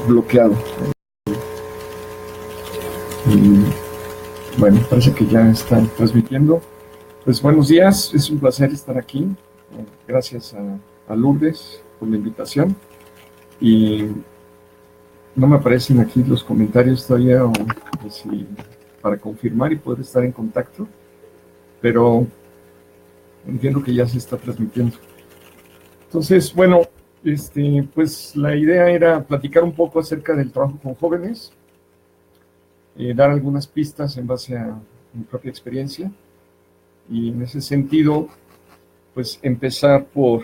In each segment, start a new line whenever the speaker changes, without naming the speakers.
bloqueado. Y bueno, parece que ya están transmitiendo. Pues buenos días, es un placer estar aquí. Gracias a Lourdes por la invitación. Y no me aparecen aquí los comentarios todavía para confirmar y poder estar en contacto, pero entiendo que ya se está transmitiendo. Entonces, bueno, pues la idea era platicar un poco acerca del trabajo con jóvenes, dar algunas pistas en base a mi propia experiencia, y en ese sentido, pues empezar por...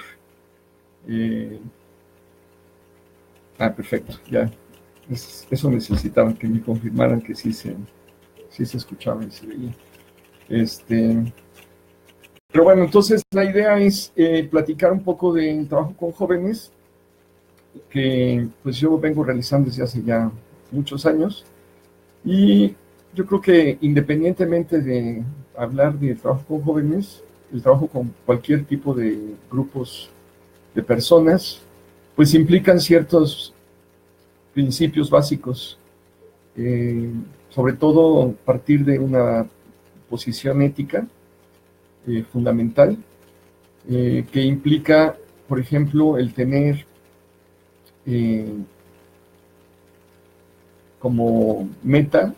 perfecto, ya. Eso necesitaban, que me confirmaran que sí se escuchaba y se veía. Pero bueno, entonces la idea es platicar un poco del trabajo con jóvenes, que pues yo vengo realizando desde hace ya muchos años, y yo creo que independientemente de hablar de trabajo con jóvenes, el trabajo con cualquier tipo de grupos de personas, pues implican ciertos principios básicos, sobre todo partir de una posición ética fundamental, que implica, por ejemplo, el tener como meta,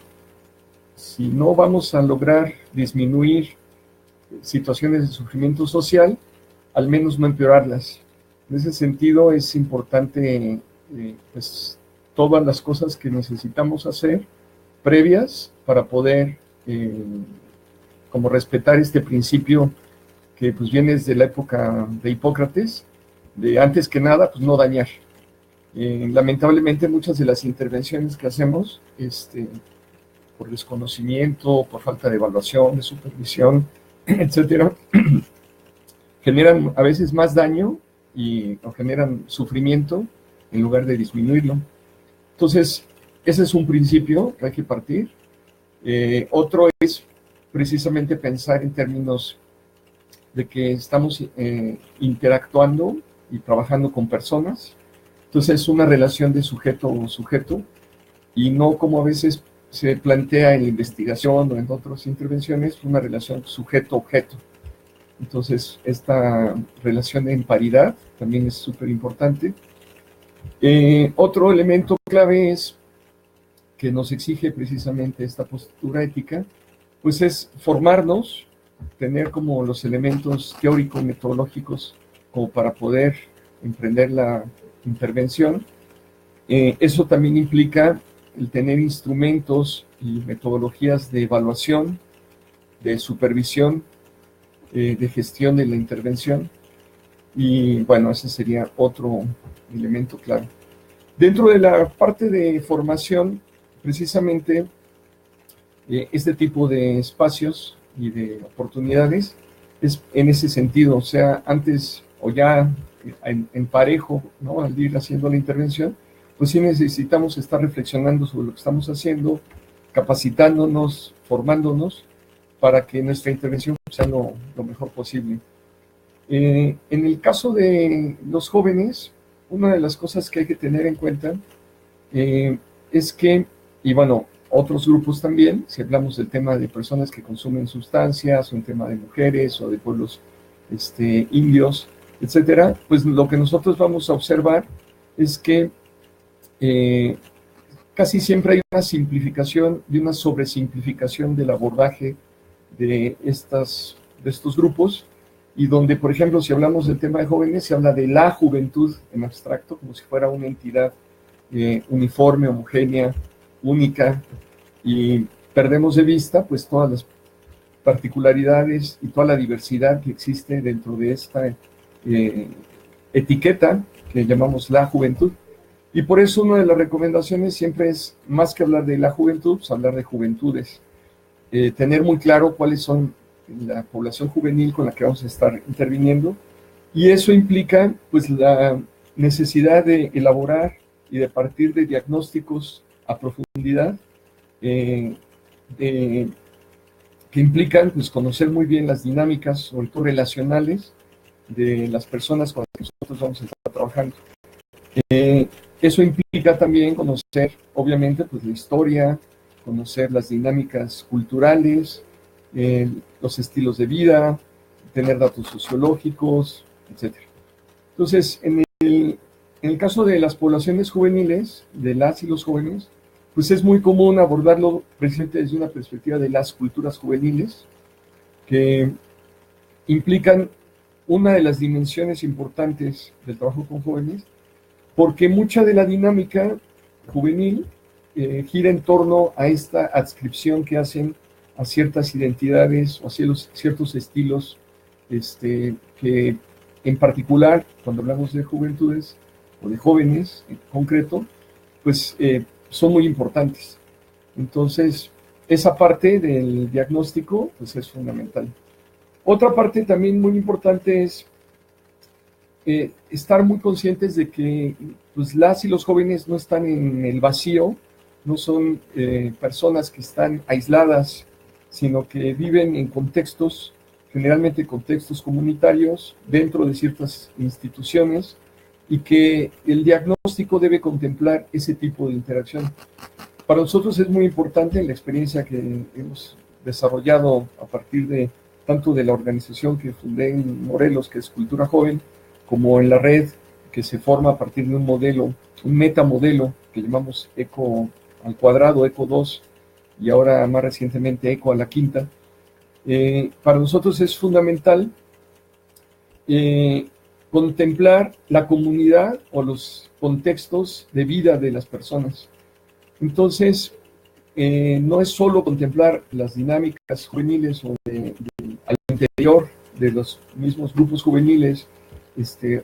si no vamos a lograr disminuir situaciones de sufrimiento social, al menos no empeorarlas. En ese sentido es importante pues todas las cosas que necesitamos hacer previas para poder como respetar este principio que pues viene desde la época de Hipócrates, de antes que nada, pues no dañar. Lamentablemente muchas de las intervenciones que hacemos, por desconocimiento, por falta de evaluación, de supervisión, etcétera, generan a veces más daño o generan sufrimiento en lugar de disminuirlo. Entonces, ese es un principio que hay que partir. Otro es precisamente pensar en términos de que estamos interactuando y trabajando con personas. Entonces, es una relación de sujeto y no como a veces se plantea en la investigación o en otras intervenciones, una relación sujeto-objeto. Entonces, esta relación en paridad también es súper importante. Otro elemento clave es que nos exige precisamente esta postura ética, pues es formarnos, tener como los elementos teóricos, metodológicos, como para poder emprender la intervención. Eso también implica el tener instrumentos y metodologías de evaluación, de supervisión, de gestión de la intervención. Y bueno, ese sería otro elemento clave. Dentro de la parte de formación, precisamente, este tipo de espacios y de oportunidades es en ese sentido, o sea, antes o ya en parejo, ¿no? Al ir haciendo la intervención, pues sí necesitamos estar reflexionando sobre lo que estamos haciendo, capacitándonos, formándonos, para que nuestra intervención sea lo mejor posible. En el caso de los jóvenes, una de las cosas que hay que tener en cuenta es que, y bueno, otros grupos también, si hablamos del tema de personas que consumen sustancias, o un tema de mujeres, o de pueblos indios, etcétera, pues lo que nosotros vamos a observar es que casi siempre hay una simplificación y una sobresimplificación del abordaje de estos grupos, y donde, por ejemplo, si hablamos del tema de jóvenes, se habla de la juventud en abstracto, como si fuera una entidad uniforme, homogénea, única, y perdemos de vista pues todas las particularidades y toda la diversidad que existe dentro de esta etiqueta que llamamos la juventud. Y por eso una de las recomendaciones siempre es, más que hablar de la juventud, pues hablar de juventudes. Tener muy claro cuáles son la población juvenil con la que vamos a estar interviniendo, y eso implica pues la necesidad de elaborar y de partir de diagnósticos a profundidad que implican pues conocer muy bien las dinámicas, sobre todo relacionales, de las personas con las que nosotros vamos a estar trabajando. Eso implica también conocer, obviamente, pues la historia, conocer las dinámicas culturales, los estilos de vida, tener datos sociológicos, etcétera. Entonces, en el caso de las poblaciones juveniles, de las y los jóvenes, pues es muy común abordarlo precisamente desde una perspectiva de las culturas juveniles, que implican una de las dimensiones importantes del trabajo con jóvenes, porque mucha de la dinámica juvenil gira en torno a esta adscripción que hacen a ciertas identidades o a ciertos estilos que en particular, cuando hablamos de juventudes o de jóvenes en concreto, pues son muy importantes. Entonces, esa parte del diagnóstico pues es fundamental. Otra parte también muy importante es estar muy conscientes de que pues, las y los jóvenes no están en el vacío, no son personas que están aisladas, sino que viven en contextos, generalmente contextos comunitarios, dentro de ciertas instituciones, y que el diagnóstico debe contemplar ese tipo de interacción. Para nosotros es muy importante la experiencia que hemos desarrollado a partir de tanto de la organización que fundé en Morelos, que es Cultura Joven, como en la red que se forma a partir de un modelo, un metamodelo que llamamos ECO al cuadrado, ECO 2, y ahora más recientemente ECO a la quinta. Para nosotros es fundamental contemplar la comunidad o los contextos de vida de las personas. Entonces, no es solo contemplar las dinámicas juveniles o al interior de los mismos grupos juveniles,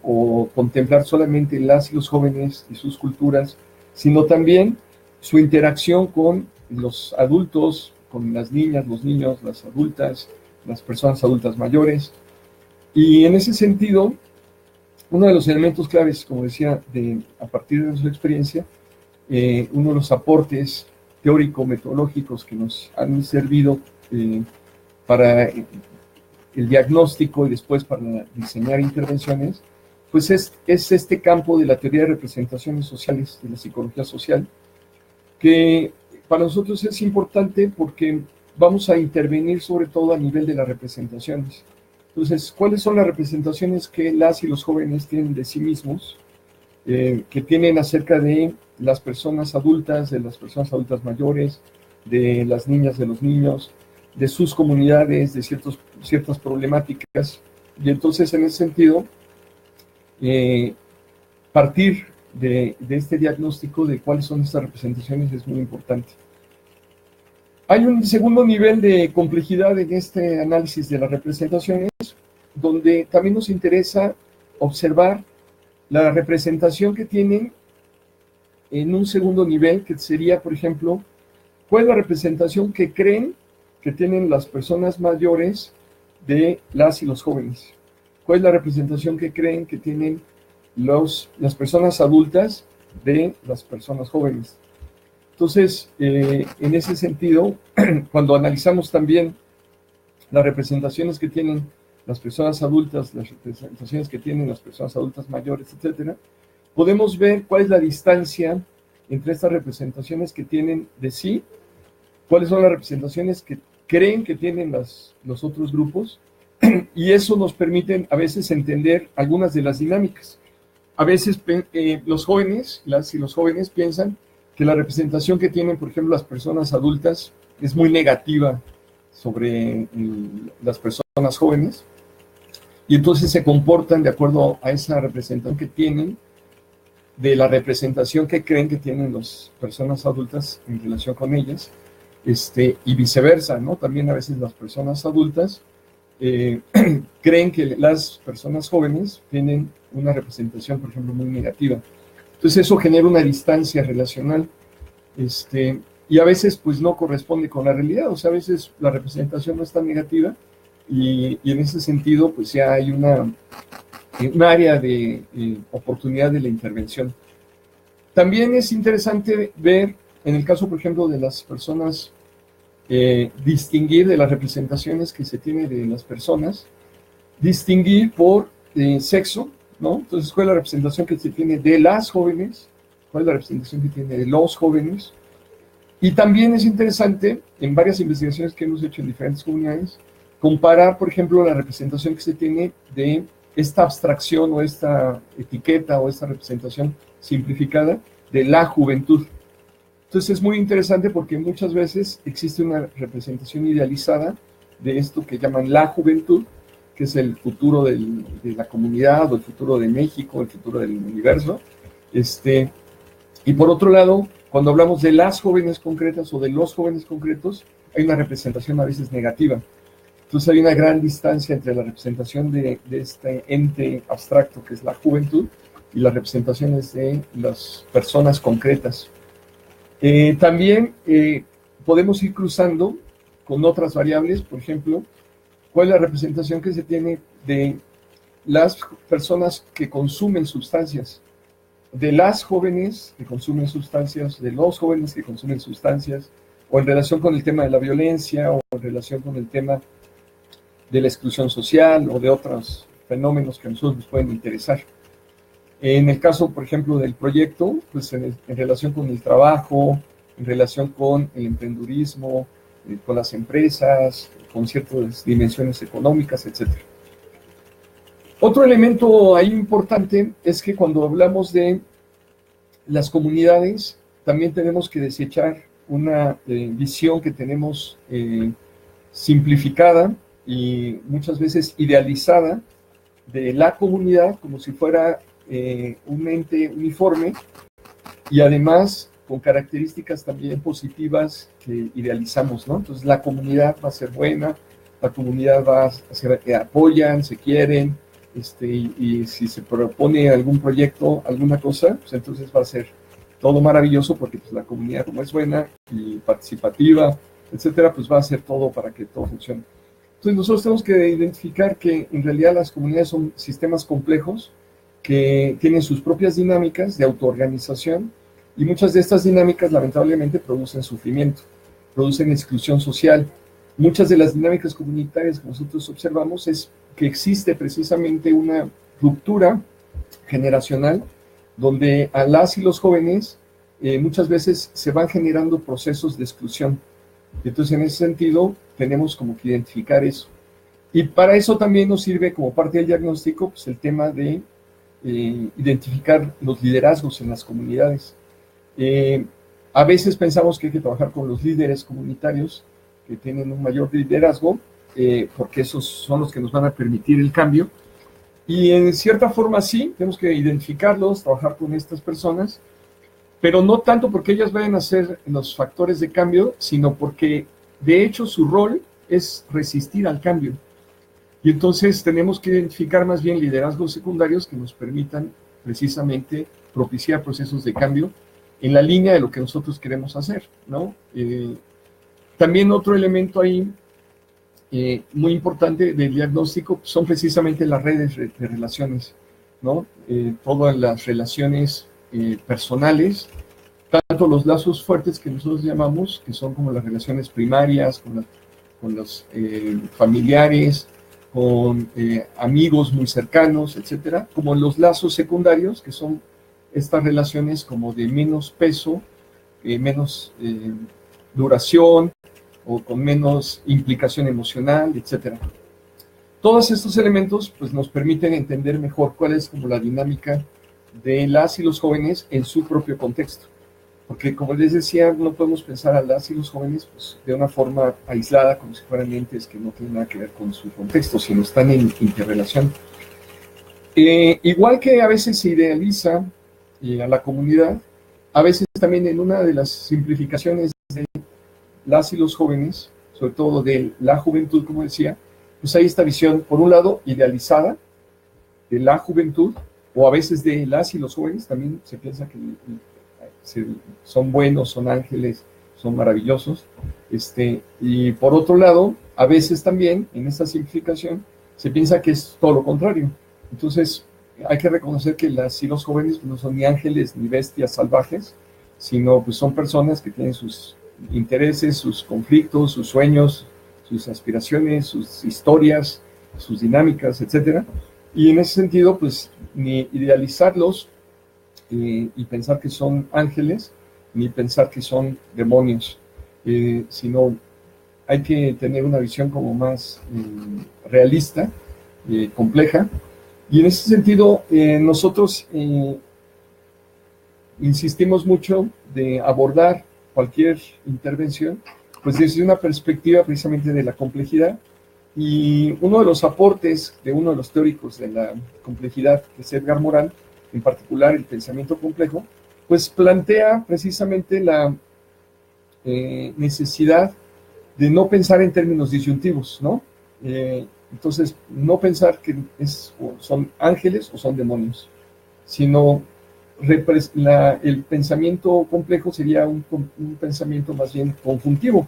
o contemplar solamente las y los jóvenes y sus culturas, sino también su interacción con los adultos, con las niñas, los niños, las adultas, las personas adultas mayores. Y en ese sentido, uno de los elementos claves, como decía, a partir de su experiencia, uno de los aportes teórico-metodológicos que nos han servido para el diagnóstico y después para diseñar intervenciones, pues es este campo de la teoría de representaciones sociales, de la psicología social, que para nosotros es importante porque vamos a intervenir sobre todo a nivel de las representaciones. Entonces, ¿cuáles son las representaciones que las y los jóvenes tienen de sí mismos, que tienen acerca de las personas adultas, de las personas adultas mayores, de las niñas, de los niños, de sus comunidades, de ciertas problemáticas? Y entonces, en ese sentido, partir de este diagnóstico de cuáles son estas representaciones es muy importante. Hay un segundo nivel de complejidad en este análisis de las representaciones, donde también nos interesa observar la representación que tienen en un segundo nivel, que sería, por ejemplo, cuál es la representación que creen que tienen las personas mayores de las y los jóvenes. ¿Cuál es la representación que creen que tienen las personas adultas de las personas jóvenes? Entonces, en ese sentido, cuando analizamos también las representaciones que tienen las personas adultas, las representaciones que tienen las personas adultas mayores, etcétera, podemos ver cuál es la distancia entre estas representaciones que tienen de sí, cuáles son las representaciones que creen que tienen los otros grupos, y eso nos permite a veces entender algunas de las dinámicas. A veces los jóvenes, las y los jóvenes piensan que la representación que tienen, por ejemplo, las personas adultas es muy negativa sobre las personas jóvenes, y entonces se comportan de acuerdo a esa representación que tienen, de la representación que creen que tienen las personas adultas en relación con ellas, y viceversa, ¿no? También a veces las personas adultas creen que las personas jóvenes tienen una representación, por ejemplo, muy negativa. Entonces eso genera una distancia relacional, y a veces pues no corresponde con la realidad, o sea, a veces la representación no es tan negativa, y en ese sentido pues ya hay un área de oportunidad de la intervención. También es interesante ver, en el caso, por ejemplo, de las personas, distinguir de las representaciones que se tiene de las personas, distinguir por sexo, ¿no? Entonces, ¿cuál es la representación que se tiene de las jóvenes? cuál es la representación que tiene de los jóvenes. Y también es interesante, en varias investigaciones que hemos hecho en diferentes comunidades, comparar, por ejemplo, la representación que se tiene de esta abstracción o esta etiqueta o esta representación simplificada de la juventud. Entonces es muy interesante porque muchas veces existe una representación idealizada de esto que llaman la juventud, que es el futuro de la comunidad o el futuro de México, el futuro del universo. Y por otro lado, cuando hablamos de las jóvenes concretas o de los jóvenes concretos, hay una representación a veces negativa. Entonces hay una gran distancia entre la representación de este ente abstracto que es la juventud y las representaciones de las personas concretas. También podemos ir cruzando con otras variables, por ejemplo, cuál es la representación que se tiene de las personas que consumen sustancias, de las jóvenes que consumen sustancias, de los jóvenes que consumen sustancias, o en relación con el tema de la violencia, o en relación con el tema de la exclusión social, o de otros fenómenos que a nosotros nos pueden interesar. En el caso, por ejemplo, del proyecto, pues en relación con el trabajo, en relación con el emprendurismo, con las empresas, con ciertas dimensiones económicas, etc. Otro elemento ahí importante es que cuando hablamos de las comunidades, también tenemos que desechar una visión que tenemos simplificada y muchas veces idealizada de la comunidad como si fuera un ente uniforme y además con características también positivas que idealizamos, ¿no? Entonces la comunidad va a ser buena, la comunidad va a ser que apoyan, se quieren, y si se propone algún proyecto, alguna cosa, pues entonces va a ser todo maravilloso porque pues, la comunidad como es buena y participativa, etcétera, pues va a hacer todo para que todo funcione. Entonces nosotros tenemos que identificar que en realidad las comunidades son sistemas complejos que tienen sus propias dinámicas de autoorganización y muchas de estas dinámicas lamentablemente producen sufrimiento, producen exclusión social. Muchas de las dinámicas comunitarias que nosotros observamos es que existe precisamente una ruptura generacional donde a las y los jóvenes muchas veces se van generando procesos de exclusión. Entonces en ese sentido tenemos como que identificar eso. Y para eso también nos sirve como parte del diagnóstico pues, el tema de identificar los liderazgos en las comunidades. A veces pensamos que hay que trabajar con los líderes comunitarios que tienen un mayor liderazgo, porque esos son los que nos van a permitir el cambio. Y en cierta forma sí, tenemos que identificarlos, trabajar con estas personas, pero no tanto porque ellas vayan a ser los factores de cambio, sino porque de hecho su rol es resistir al cambio. Y entonces tenemos que identificar más bien liderazgos secundarios que nos permitan precisamente propiciar procesos de cambio en la línea de lo que nosotros queremos hacer, ¿no? También otro elemento ahí muy importante del diagnóstico son precisamente las redes de relaciones, ¿no? Todas las relaciones personales, tanto los lazos fuertes que nosotros llamamos, que son como las relaciones primarias, con los familiares, con amigos muy cercanos, etcétera, como los lazos secundarios, que son estas relaciones como de menos peso, menos duración o con menos implicación emocional, etcétera. Todos estos elementos pues, nos permiten entender mejor cuál es como la dinámica de las y los jóvenes en su propio contexto. Porque como les decía, no podemos pensar a las y los jóvenes pues, de una forma aislada, como si fueran entes que no tienen nada que ver con su contexto, sino están en interrelación. Igual que a veces se idealiza a la comunidad, a veces también en una de las simplificaciones de las y los jóvenes, sobre todo de la juventud, como decía, pues hay esta visión, por un lado, idealizada de la juventud, o a veces de las y los jóvenes, también se piensa que son buenos, son ángeles, son maravillosos, y por otro lado, a veces también, en esta simplificación, se piensa que es todo lo contrario. Entonces, hay que reconocer que las y los jóvenes no son ni ángeles ni bestias salvajes, sino pues son personas que tienen sus intereses, sus conflictos, sus sueños, sus aspiraciones, sus historias, sus dinámicas, etcétera. Y en ese sentido, pues ni idealizarlos y pensar que son ángeles, ni pensar que son demonios, sino hay que tener una visión como más realista, compleja, y en ese sentido nosotros insistimos mucho de abordar cualquier intervención pues desde una perspectiva precisamente de la complejidad, y uno de los aportes de uno de los teóricos de la complejidad, que es Edgar Morin, en particular el pensamiento complejo, pues plantea precisamente la necesidad de no pensar en términos disyuntivos, ¿no? Entonces, no pensar que son ángeles o son demonios, sino el pensamiento complejo sería un pensamiento más bien conjuntivo.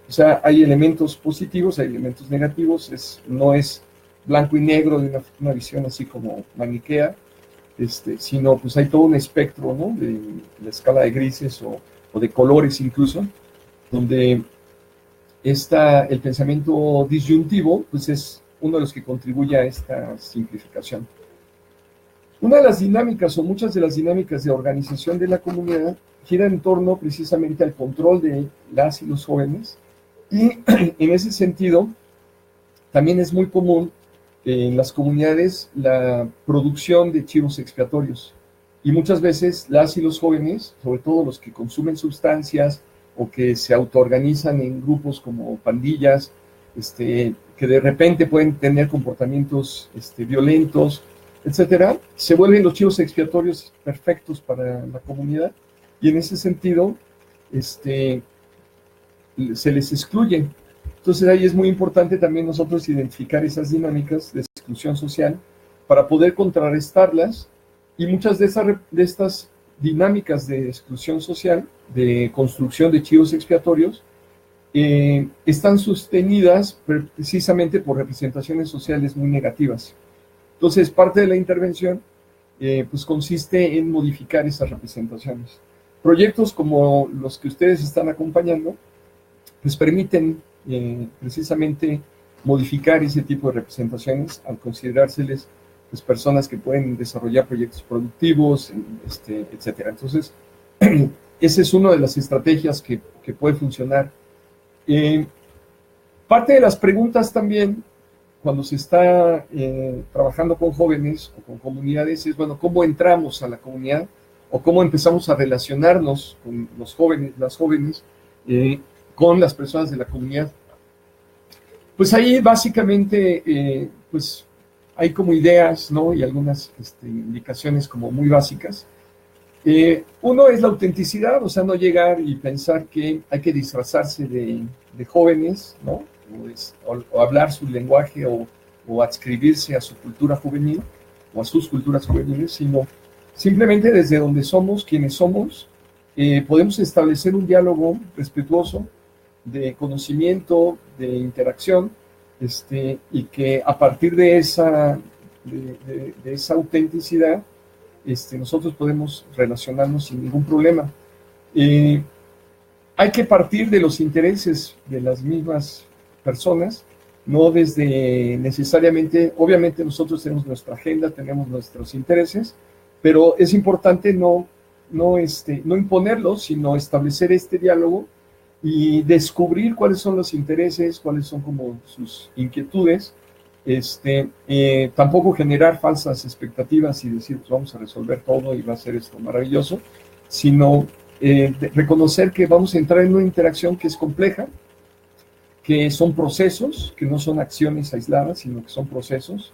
O sea, hay elementos positivos, hay elementos negativos, no es blanco y negro de una visión así como maniquea, sino pues hay todo un espectro, ¿no? De la escala de grises o de colores incluso, donde el pensamiento disyuntivo pues es uno de los que contribuye a esta simplificación. Una de las dinámicas o muchas de las dinámicas de organización de la comunidad gira en torno precisamente al control de las y los jóvenes, y en ese sentido también es muy común en las comunidades la producción de chivos expiatorios, y muchas veces las y los jóvenes, sobre todo los que consumen sustancias o que se autoorganizan en grupos como pandillas, que de repente pueden tener comportamientos violentos, etcétera, se vuelven los chivos expiatorios perfectos para la comunidad, y en ese sentido se les excluye. Entonces ahí es muy importante también nosotros identificar esas dinámicas de exclusión social para poder contrarrestarlas, y muchas de estas dinámicas de exclusión social, de construcción de chivos expiatorios, están sostenidas precisamente por representaciones sociales muy negativas. Entonces, parte de la intervención pues consiste en modificar esas representaciones. Proyectos como los que ustedes están acompañando, pues permiten precisamente modificar ese tipo de representaciones al considerárseles pues, personas que pueden desarrollar proyectos productivos, etcétera. Entonces, esa es una de las estrategias que puede funcionar. Parte de las preguntas también, cuando se está trabajando con jóvenes o con comunidades, es, bueno, ¿cómo entramos a la comunidad? O cómo empezamos a relacionarnos con los jóvenes, las jóvenes, con las personas de la comunidad. Pues ahí básicamente, pues hay como ideas, ¿no? Y algunas indicaciones como muy básicas. Uno es la autenticidad, o sea, no llegar y pensar que hay que disfrazarse de jóvenes, ¿no? O hablar su lenguaje o adscribirse a su cultura juvenil o a sus culturas juveniles, sino simplemente desde donde somos, quienes somos, podemos establecer un diálogo respetuoso de conocimiento, de interacción, y que a partir de esa autenticidad nosotros podemos relacionarnos sin ningún problema. Hay que partir de los intereses de las mismas personas, no desde necesariamente, obviamente nosotros tenemos nuestra agenda, tenemos nuestros intereses, pero es importante no imponerlos, sino establecer este diálogo y descubrir cuáles son los intereses, cuáles son como sus inquietudes, tampoco generar falsas expectativas y decir, pues vamos a resolver todo y va a ser esto maravilloso, sino reconocer que vamos a entrar en una interacción que es compleja, que son procesos, que no son acciones aisladas, sino que son procesos,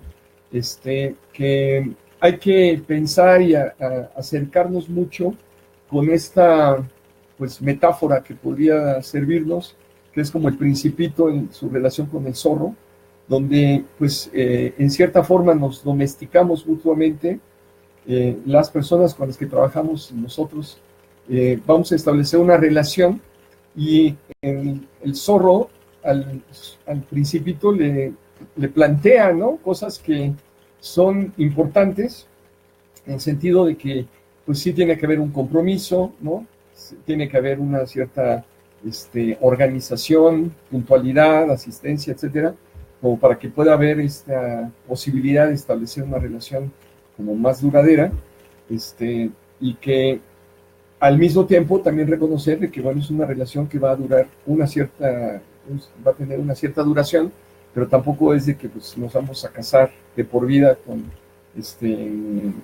que hay que pensar y acercarnos mucho con esta pues metáfora que podría servirnos, que es como el Principito en su relación con el zorro, donde pues en cierta forma nos domesticamos mutuamente, las personas con las que trabajamos nosotros vamos a establecer una relación, y el zorro al Principito le plantea, ¿no?, cosas que son importantes, en el sentido de que pues sí tiene que haber un compromiso, ¿no?, tiene que haber una cierta organización, puntualidad, asistencia, etcétera, como para que pueda haber esta posibilidad de establecer una relación como más duradera, y que al mismo tiempo también reconocer de que, bueno, es una relación que va a durar va a tener una cierta duración, pero tampoco es de que pues, nos vamos a casar de por vida con,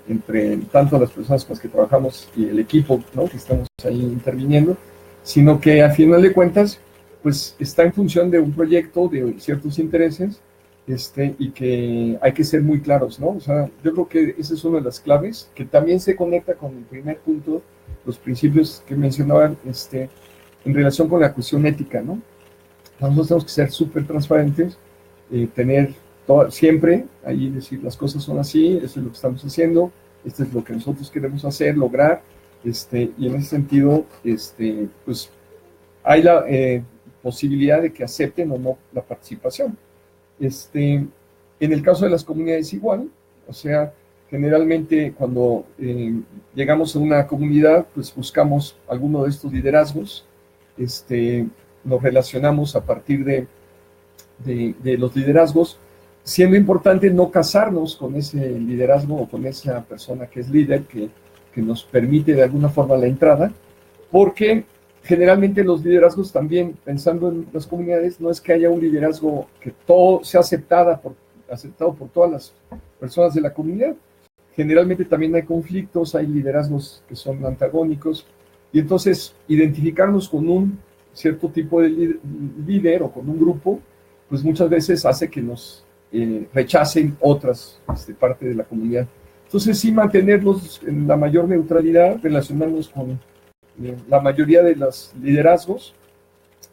entre tanto las personas con las que trabajamos y el equipo, ¿no? Que estamos ahí interviniendo, sino que a final de cuentas, pues está en función de un proyecto, de ciertos intereses, y que hay que ser muy claros, ¿no? O sea, yo creo que esa es una de las claves, que también se conecta con el primer punto, los principios que mencionaban, en relación con la cuestión ética, ¿no? Nosotros tenemos que ser súper transparentes, tener siempre ahí decir las cosas son así, esto es lo que estamos haciendo, esto es lo que nosotros queremos hacer, lograr, y en ese sentido, pues hay la posibilidad de que acepten o no la participación. En el caso de las comunidades igual, o sea, generalmente cuando llegamos a una comunidad, pues buscamos alguno de estos liderazgos, nos relacionamos a partir de los liderazgos, siendo importante no casarnos con ese liderazgo o con esa persona que es líder, que nos permite de alguna forma la entrada, porque generalmente los liderazgos también, pensando en las comunidades, no es que haya un liderazgo que todo sea aceptado por todas las personas de la comunidad. Generalmente también hay conflictos, hay liderazgos que son antagónicos, y entonces identificarnos con un cierto tipo de líder o con un grupo, pues muchas veces hace que nos rechacen otras parte de la comunidad. Entonces sí mantenerlos en la mayor neutralidad, relacionarnos con la mayoría de los liderazgos,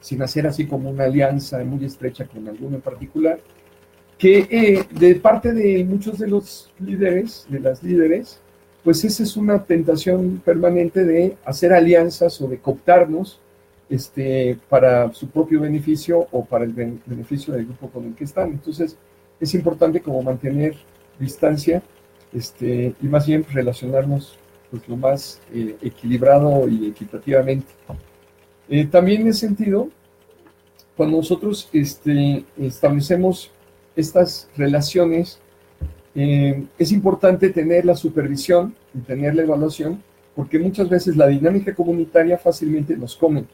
sin hacer así como una alianza muy estrecha con alguno en particular, que de parte de muchos de los líderes, de las líderes, pues esa es una tentación permanente de hacer alianzas o de cooptarnos para su propio beneficio o para el beneficio del grupo con el que están. Entonces es importante como mantener distancia y más bien relacionarnos pues, lo más equilibrado y equitativamente. También en ese sentido, cuando nosotros establecemos estas relaciones, es importante tener la supervisión y tener la evaluación, porque muchas veces la dinámica comunitaria fácilmente nos come.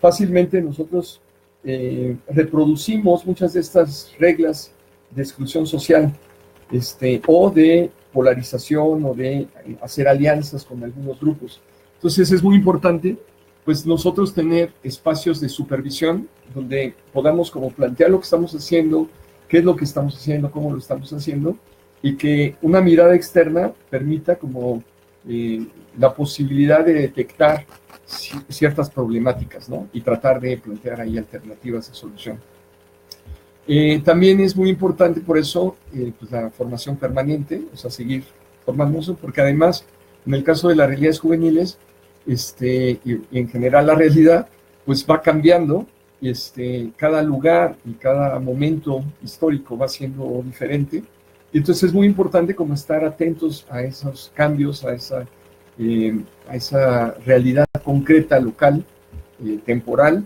Fácilmente nosotros reproducimos muchas de estas reglas de exclusión social o de polarización o de hacer alianzas con algunos grupos. Entonces es muy importante pues nosotros tener espacios de supervisión donde podamos como plantear lo que estamos haciendo, qué es lo que estamos haciendo, cómo lo estamos haciendo, y que una mirada externa permita como la posibilidad de detectar ciertas problemáticas, ¿no? Y tratar de plantear ahí alternativas de solución. También es muy importante por eso pues la formación permanente, o sea, seguir formándose, porque además, en el caso de las realidades juveniles, y en general la realidad, pues va cambiando, cada lugar y cada momento histórico va siendo diferente, y entonces es muy importante como estar atentos a esos cambios, a esa realidad concreta, local, temporal,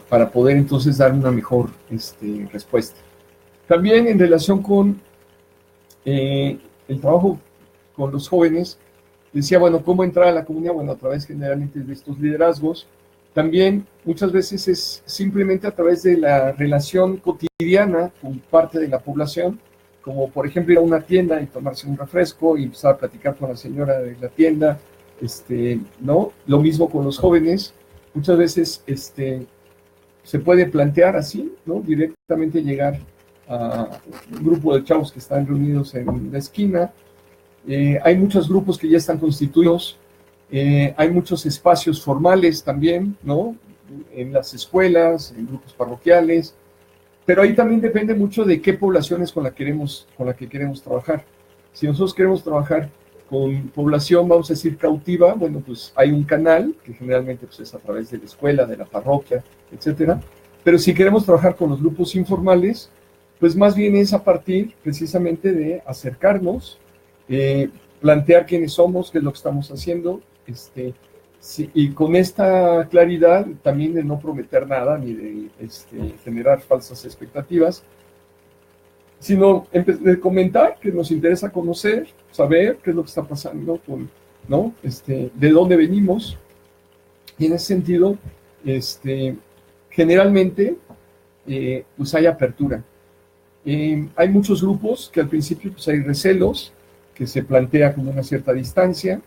para poder entonces dar una mejor respuesta. También en relación con el trabajo con los jóvenes, decía, bueno, ¿cómo entrar a la comunidad? Bueno, a través generalmente de estos liderazgos. También muchas veces es simplemente a través de la relación cotidiana con parte de la población, como por ejemplo ir a una tienda y tomarse un refresco y empezar a platicar con la señora de la tienda, ¿no? Lo mismo con los jóvenes. Muchas veces se puede plantear así, ¿no? Directamente llegar a un grupo de chavos que están reunidos en la esquina. Hay muchos grupos que ya están constituidos, hay muchos espacios formales también, ¿no? En las escuelas, en grupos parroquiales, pero ahí también depende mucho de qué poblaciones con la que queremos trabajar. Si nosotros queremos trabajar con población, vamos a decir, cautiva, bueno, pues hay un canal, que generalmente pues, es a través de la escuela, de la parroquia, etcétera. Pero si queremos trabajar con los grupos informales, pues más bien es a partir precisamente de acercarnos, plantear quiénes somos, qué es lo que estamos haciendo, sí, y con esta claridad también de no prometer nada ni de generar falsas expectativas, sino de comentar que nos interesa conocer, saber qué es lo que está pasando con ¿no? De dónde venimos, y en ese sentido, generalmente, pues hay apertura. Hay muchos grupos que al principio pues hay recelos, que se plantea como una cierta distancia.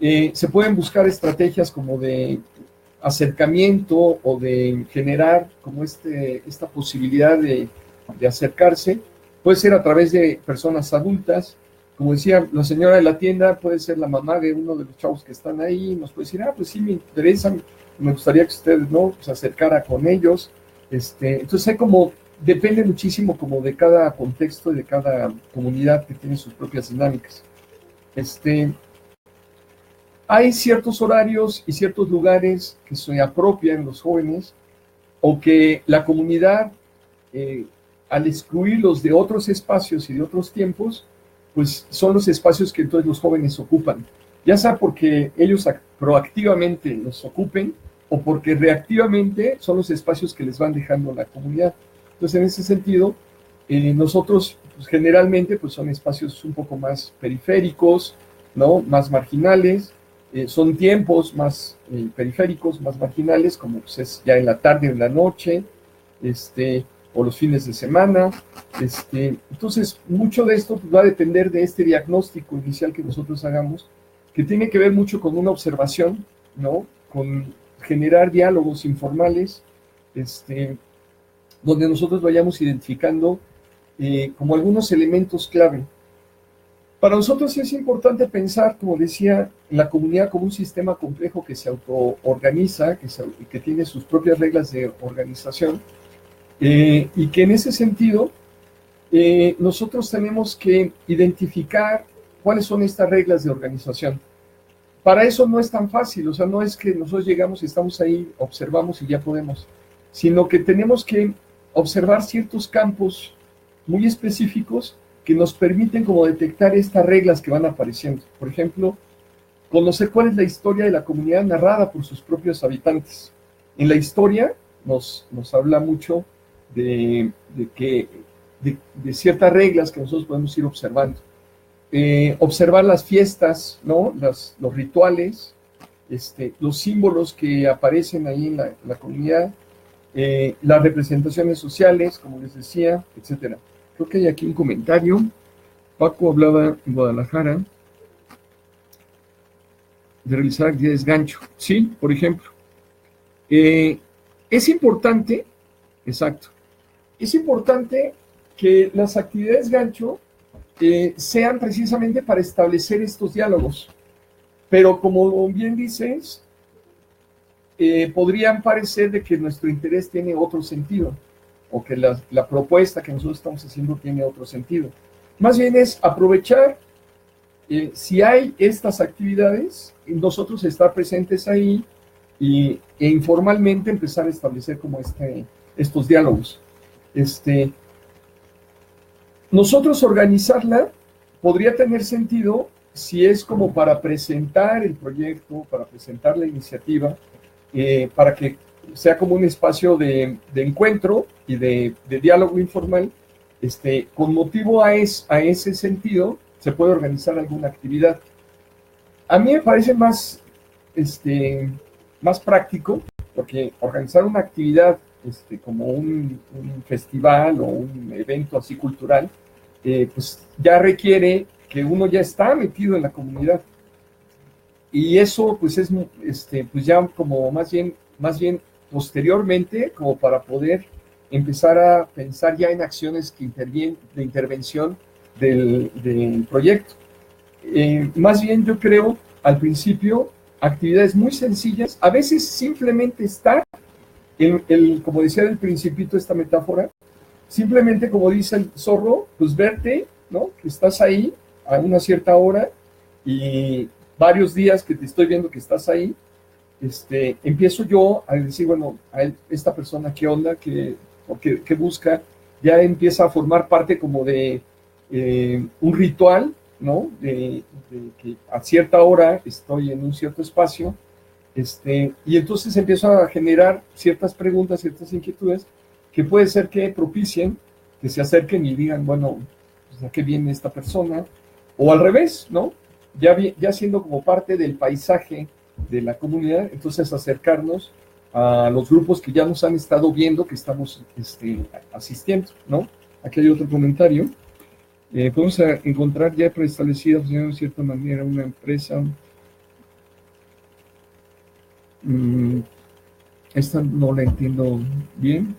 Se pueden buscar estrategias como de acercamiento o de generar como esta posibilidad de acercarse. Puede ser a través de personas adultas. Como decía la señora de la tienda, puede ser la mamá de uno de los chavos que están ahí, nos puede decir, pues sí, me interesa, me gustaría que ustedes, ¿no?, se acercara con ellos. Entonces hay como, depende muchísimo como de cada contexto y de cada comunidad que tiene sus propias dinámicas. Hay ciertos horarios y ciertos lugares que se apropian los jóvenes o que la comunidad, al excluirlos de otros espacios y de otros tiempos, pues son los espacios que entonces los jóvenes ocupan, ya sea porque ellos proactivamente los ocupen o porque reactivamente son los espacios que les van dejando la comunidad. Entonces, en ese sentido, nosotros pues, generalmente pues son espacios un poco más periféricos, ¿no?, más marginales. Son tiempos más periféricos, más marginales, como pues, es ya en la tarde o en la noche, o los fines de semana. Entonces, mucho de esto pues, va a depender de este diagnóstico inicial que nosotros hagamos, que tiene que ver mucho con una observación, ¿no?, con generar diálogos informales, donde nosotros vayamos identificando como algunos elementos clave. Para nosotros es importante pensar, como decía, en la comunidad como un sistema complejo que se autoorganiza, que tiene sus propias reglas de organización, y que en ese sentido nosotros tenemos que identificar cuáles son estas reglas de organización. Para eso no es tan fácil, o sea, no es que nosotros llegamos y estamos ahí, observamos y ya podemos, sino que tenemos que observar ciertos campos muy específicos que nos permiten como detectar estas reglas que van apareciendo. Por ejemplo, conocer cuál es la historia de la comunidad narrada por sus propios habitantes. En la historia nos habla mucho de ciertas reglas que nosotros podemos ir observando. Observar las fiestas, ¿no?, los rituales, los símbolos que aparecen ahí en la comunidad, las representaciones sociales, como les decía, etcétera. Creo que hay aquí un comentario. Paco hablaba en Guadalajara de realizar actividades gancho. Sí, por ejemplo. Es importante, exacto, es importante que las actividades gancho sean precisamente para establecer estos diálogos. Pero como bien dices, podrían parecer de que nuestro interés tiene otro sentido, o que la propuesta que nosotros estamos haciendo tiene otro sentido. Más bien es aprovechar, si hay estas actividades, nosotros estar presentes ahí e informalmente empezar a establecer como estos diálogos. Nosotros organizarla podría tener sentido si es como para presentar el proyecto, para presentar la iniciativa, para que sea como un espacio de encuentro y de diálogo informal. Con motivo a ese sentido, se puede organizar alguna actividad. A mí me parece más práctico, porque organizar una actividad como un festival o un evento así cultural, pues ya requiere que uno ya está metido en la comunidad. Y eso pues es pues ya como más bien posteriormente, como para poder empezar a pensar ya en acciones de intervención del proyecto. Más bien yo creo al principio actividades muy sencillas, a veces simplemente estar, como decía del principito esta metáfora, simplemente como dice el zorro, pues verte, ¿no?, que estás ahí a una cierta hora y varios días que te estoy viendo que estás ahí, empiezo yo a decir, bueno, a esta persona qué onda, qué busca, ya empieza a formar parte como de un ritual, ¿no?, de que a cierta hora estoy en un cierto espacio, y entonces empiezo a generar ciertas preguntas, ciertas inquietudes, que puede ser que propicien que se acerquen y digan, bueno, pues, ¿a qué viene esta persona? O al revés, ¿no? ya siendo como parte del paisaje de la comunidad, entonces acercarnos a los grupos que ya nos han estado viendo, que estamos asistiendo, ¿no? Aquí hay otro comentario. Podemos encontrar ya preestablecida, de cierta manera, una empresa. Esta no la entiendo bien.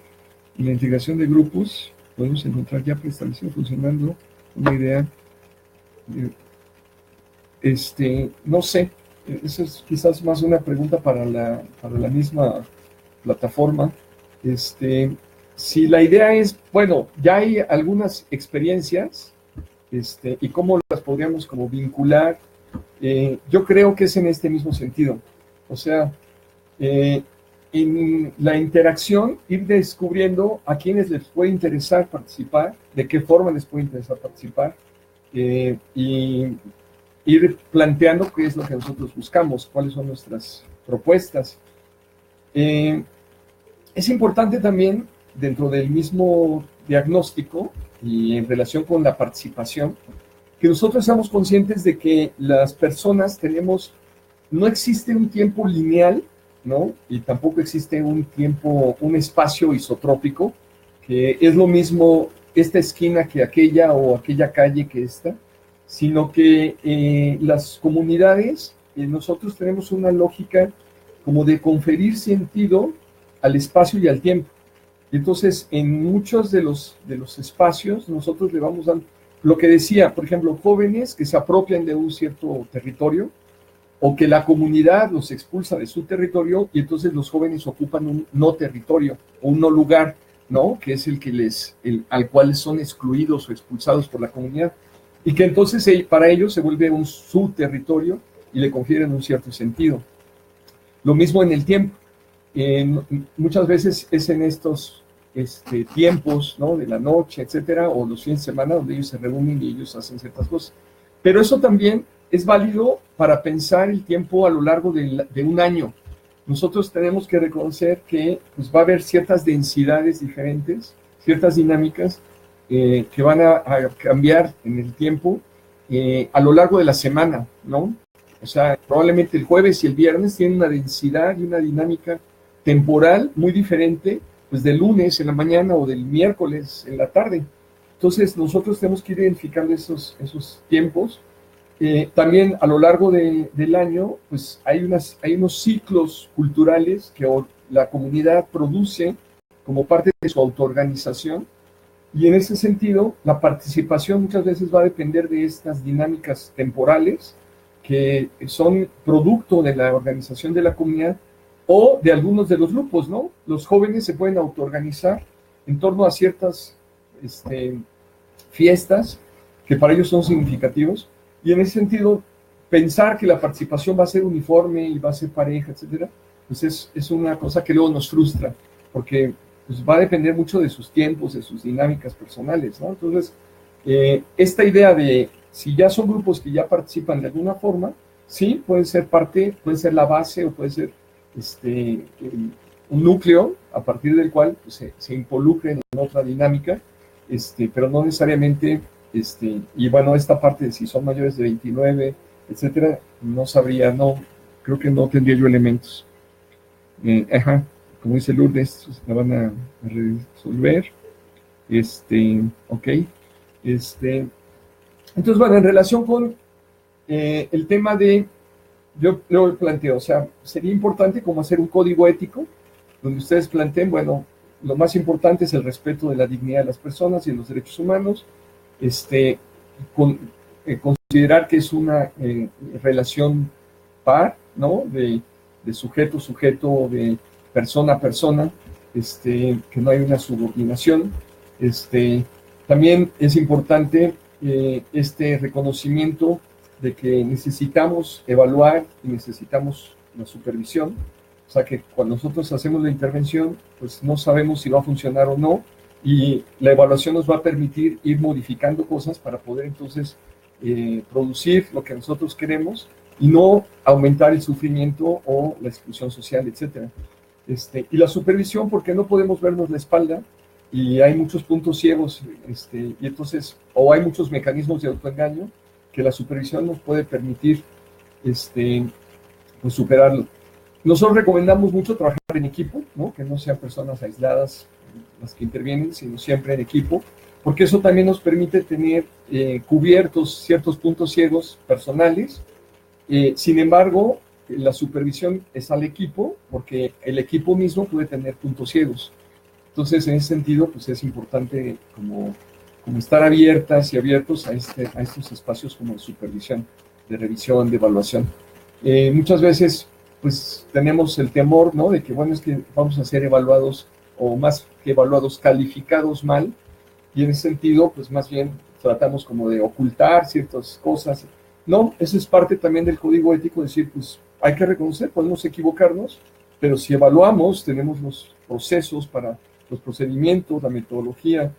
En la integración de grupos, podemos encontrar ya preestablecida, funcionando una idea. No sé, eso es quizás más una pregunta para la misma plataforma. Si la idea es, bueno, ya hay algunas experiencias, y cómo las podríamos como vincular, yo creo que es en este mismo sentido. O sea, en la interacción, ir descubriendo a quienes les puede interesar participar, de qué forma les puede interesar participar, y ir planteando qué es lo que nosotros buscamos, cuáles son nuestras propuestas. Es importante también, dentro del mismo diagnóstico y en relación con la participación, que nosotros seamos conscientes de que las personas no existe un tiempo lineal, ¿no? Y tampoco existe un espacio isotrópico, que es lo mismo esta esquina que aquella o aquella calle que esta, sino que las comunidades, nosotros tenemos una lógica como de conferir sentido al espacio y al tiempo. Entonces, en muchos de los espacios, nosotros le vamos dando, lo que decía, por ejemplo, jóvenes que se apropian de un cierto territorio, o que la comunidad los expulsa de su territorio, y entonces los jóvenes ocupan un no territorio, o un no lugar, ¿no? Que es al cual son excluidos o expulsados por la comunidad, y que entonces para ellos se vuelve su territorio y le confieren un cierto sentido. Lo mismo en el tiempo. Muchas veces es en estos tiempos, ¿no? De la noche, etcétera, o los fines de semana, donde ellos se reúnen y ellos hacen ciertas cosas. Pero eso también es válido para pensar el tiempo a lo largo de un año. Nosotros tenemos que reconocer que pues, va a haber ciertas densidades diferentes, ciertas dinámicas que van a cambiar en el tiempo a lo largo de la semana, ¿no? O sea, probablemente el jueves y el viernes tienen una densidad y una dinámica temporal muy diferente, pues del lunes en la mañana o del miércoles en la tarde. Entonces, nosotros tenemos que ir identificando esos tiempos. También a lo largo del año, pues hay unos ciclos culturales que la comunidad produce como parte de su autoorganización, y en ese sentido, la participación muchas veces va a depender de estas dinámicas temporales que son producto de la organización de la comunidad o de algunos de los grupos, ¿no? Los jóvenes se pueden autoorganizar en torno a ciertas fiestas que para ellos son significativos, y en ese sentido, pensar que la participación va a ser uniforme y va a ser pareja, etcétera, pues es una cosa que luego nos frustra, porque pues, va a depender mucho de sus tiempos, de sus dinámicas personales, ¿no? Entonces, esta idea de si ya son grupos que ya participan de alguna forma, sí, puede ser la base, o puede ser un núcleo a partir del cual pues, se involucren en otra dinámica, pero no necesariamente, y bueno, esta parte de si son mayores de 29, etcétera, no sabría, creo que no tendría yo elementos. Como dice Lourdes, la van a resolver. Ok. Entonces, bueno, en relación con el tema yo lo planteo, o sea, sería importante como hacer un código ético, donde ustedes planteen, bueno, lo más importante es el respeto de la dignidad de las personas y de los derechos humanos, considerar que es una relación par, ¿no? De sujeto, de persona a persona, que no hay una subordinación. También es importante este reconocimiento de que necesitamos evaluar y necesitamos la supervisión. O sea que cuando nosotros hacemos la intervención, pues no sabemos si va a funcionar o no, y la evaluación nos va a permitir ir modificando cosas para poder entonces producir lo que nosotros queremos y no aumentar el sufrimiento o la exclusión social, etcétera. Y la supervisión, porque no podemos vernos la espalda y hay muchos puntos ciegos, y entonces, o hay muchos mecanismos de autoengaño, que la supervisión nos puede permitir pues superarlo. Nosotros recomendamos mucho trabajar en equipo, ¿no? Que no sean personas aisladas las que intervienen, sino siempre en equipo, porque eso también nos permite tener cubiertos ciertos puntos ciegos personales. Sin embargo, la supervisión es al equipo, porque el equipo mismo puede tener puntos ciegos. Entonces, en ese sentido, pues es importante como estar abiertas y abiertos a estos espacios como de supervisión, de revisión, de evaluación. Muchas veces, pues tenemos el temor, ¿no? De que, bueno, es que vamos a ser evaluados, o más que evaluados, calificados mal, y en ese sentido, pues más bien tratamos como de ocultar ciertas cosas. No, eso es parte también del código ético, decir, pues hay que reconocer, podemos equivocarnos, pero si evaluamos, tenemos los procesos para los procedimientos, la metodología,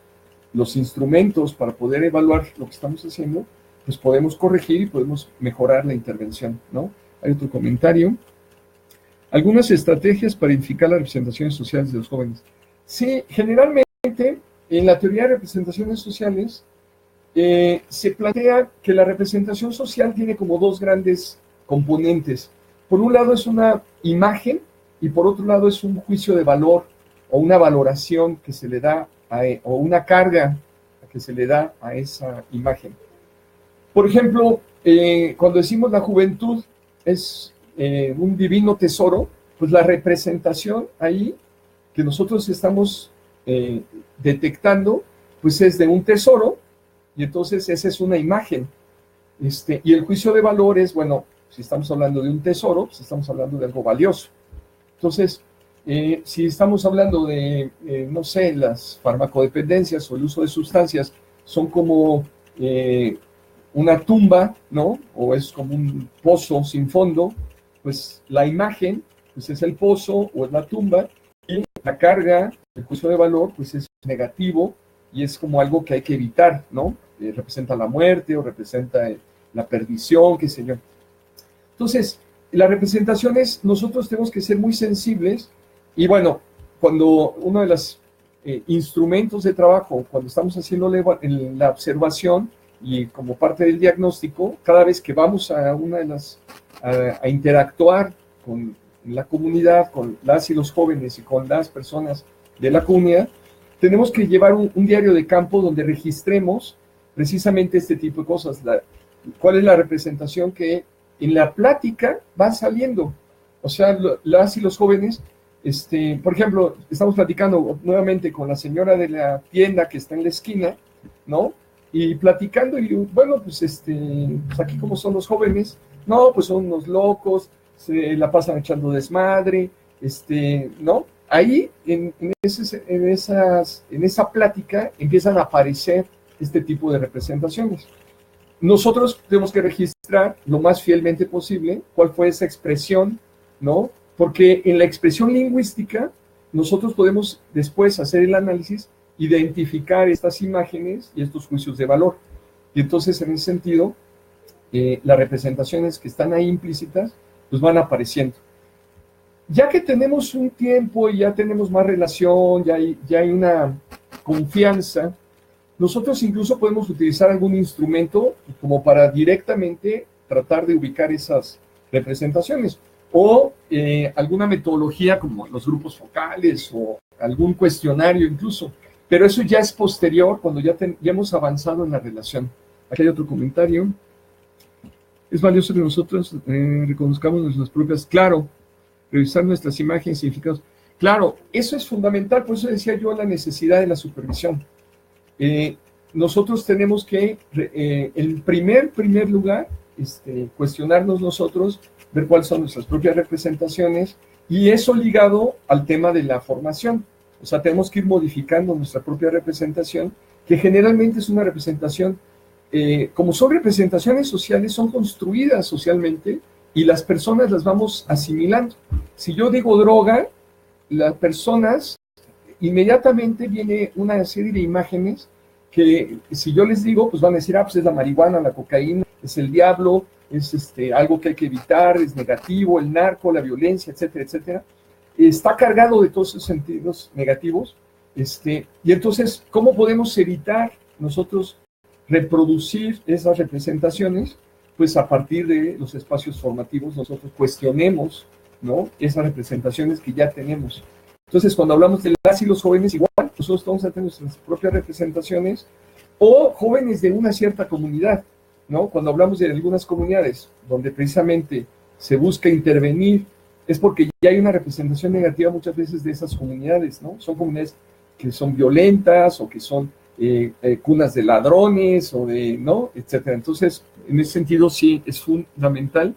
los instrumentos para poder evaluar lo que estamos haciendo, pues podemos corregir y podemos mejorar la intervención, ¿no? Hay otro comentario. Algunas estrategias para identificar las representaciones sociales de los jóvenes. Sí, generalmente en la teoría de representaciones sociales se plantea que la representación social tiene como dos grandes componentes. Por un lado es una imagen y por otro lado es un juicio de valor o una valoración que se le da o una carga que se le da a esa imagen. Por ejemplo, cuando decimos la juventud es un divino tesoro, pues la representación ahí que nosotros estamos detectando, pues es de un tesoro, y entonces esa es una imagen. Y el juicio de valor es, bueno, si estamos hablando de un tesoro, pues estamos hablando de algo valioso. Entonces, si estamos hablando de, no sé, las farmacodependencias o el uso de sustancias, son como una tumba, ¿no? O es como un pozo sin fondo, pues la imagen, pues es el pozo o es la tumba, y la carga, el juicio de valor, pues es negativo y es como algo que hay que evitar, ¿no? Representa la muerte o representa la perdición, qué sé yo. Entonces, las representaciones, nosotros tenemos que ser muy sensibles y bueno, cuando uno de los instrumentos de trabajo, cuando estamos haciendo la observación y como parte del diagnóstico, cada vez que vamos a una de las, a interactuar con la comunidad, con las y los jóvenes y con las personas de la comunidad, tenemos que llevar un diario de campo donde registremos precisamente este tipo de cosas. ¿Cuál es la representación que en la plática va saliendo? O sea, las y los jóvenes, por ejemplo, estamos platicando nuevamente con la señora de la tienda que está en la esquina, ¿no? Y platicando, y bueno, pues, pues aquí como son los jóvenes, no, pues son unos locos, se la pasan echando desmadre, ¿no? Ahí, en esa plática, empiezan a aparecer este tipo de representaciones. Nosotros tenemos que registrar lo más fielmente posible cuál fue esa expresión, ¿no? Porque en la expresión lingüística, nosotros podemos después hacer el análisis, identificar estas imágenes y estos juicios de valor. Y entonces, en ese sentido, las representaciones que están ahí implícitas, pues van apareciendo. Ya que tenemos un tiempo y ya tenemos más relación, ya hay una confianza, nosotros incluso podemos utilizar algún instrumento como para directamente tratar de ubicar esas representaciones o alguna metodología como los grupos focales o algún cuestionario incluso, pero eso ya es posterior cuando ya hemos avanzado en la relación. Aquí hay otro comentario. Es valioso que nosotros reconozcamos nuestras propias, claro, revisar nuestras imágenes y significados. Claro, eso es fundamental, por eso decía yo la necesidad de la supervisión. Nosotros tenemos que, en primer lugar, cuestionarnos nosotros, ver cuáles son nuestras propias representaciones, y eso ligado al tema de la formación. O sea, tenemos que ir modificando nuestra propia representación, que generalmente es una representación, como son representaciones sociales, son construidas socialmente, y las personas las vamos asimilando. Si yo digo droga, las personas, inmediatamente viene una serie de imágenes que si yo les digo, pues van a decir, pues es la marihuana, la cocaína, es el diablo, es algo que hay que evitar, es negativo, el narco, la violencia, etcétera, etcétera. Está cargado de todos esos sentidos negativos. Y entonces, ¿cómo podemos evitar nosotros reproducir esas representaciones, pues a partir de los espacios formativos nosotros cuestionemos, ¿no?, esas representaciones que ya tenemos. Entonces, cuando hablamos de las y los jóvenes, igual, nosotros vamos a tener nuestras propias representaciones, o jóvenes de una cierta comunidad, ¿no? Cuando hablamos de algunas comunidades donde precisamente se busca intervenir, es porque ya hay una representación negativa muchas veces de esas comunidades, ¿no? Son comunidades que son violentas o que son cunas de ladrones o de, ¿no?, etcétera. Entonces, en ese sentido sí es fundamental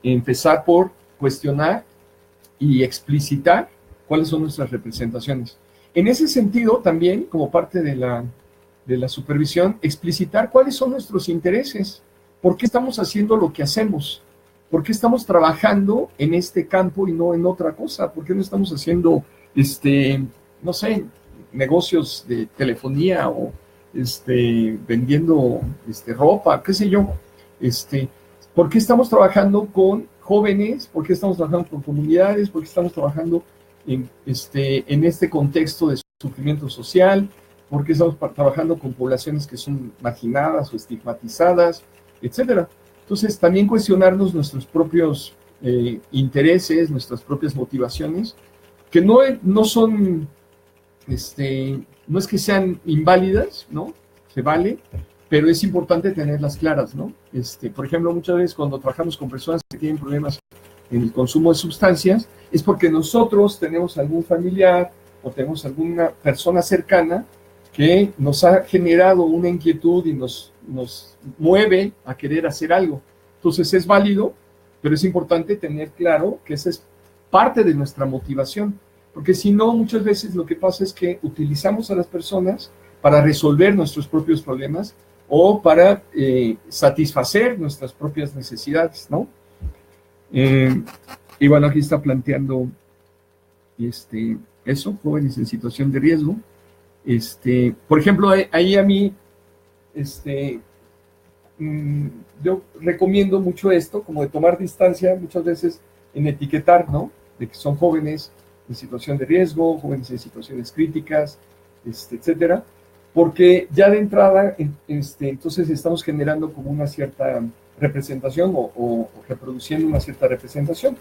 empezar por cuestionar y explicitar cuáles son nuestras representaciones. En ese sentido, también, como parte de la supervisión, explicitar cuáles son nuestros intereses, por qué estamos haciendo lo que hacemos, por qué estamos trabajando en este campo y no en otra cosa, por qué no estamos haciendo, no sé, negocios de telefonía o vendiendo ropa, qué sé yo, por qué estamos trabajando con jóvenes, por qué estamos trabajando con comunidades, por qué estamos trabajando en este contexto de sufrimiento social, por qué estamos trabajando con poblaciones que son marginadas o estigmatizadas, etcétera. Entonces, también cuestionarnos nuestros propios intereses, nuestras propias motivaciones, que no son, no es que sean inválidas, ¿no? Se vale, pero es importante tenerlas claras, ¿no? Por ejemplo, muchas veces cuando trabajamos con personas que tienen problemas en el consumo de sustancias, es porque nosotros tenemos algún familiar o tenemos alguna persona cercana que nos ha generado una inquietud y nos mueve a querer hacer algo. Entonces es válido, pero es importante tener claro que esa es parte de nuestra motivación, porque si no, muchas veces lo que pasa es que utilizamos a las personas para resolver nuestros propios problemas o para satisfacer nuestras propias necesidades, ¿no? Y bueno, aquí está planteando eso, jóvenes en situación de riesgo. Por ejemplo, ahí a mí, yo recomiendo mucho esto, como de tomar distancia muchas veces en etiquetar, ¿no? De que son jóvenes en situación de riesgo, jóvenes en situaciones críticas, etcétera, porque ya de entrada, entonces estamos generando como una cierta representación o reproduciendo una cierta representación.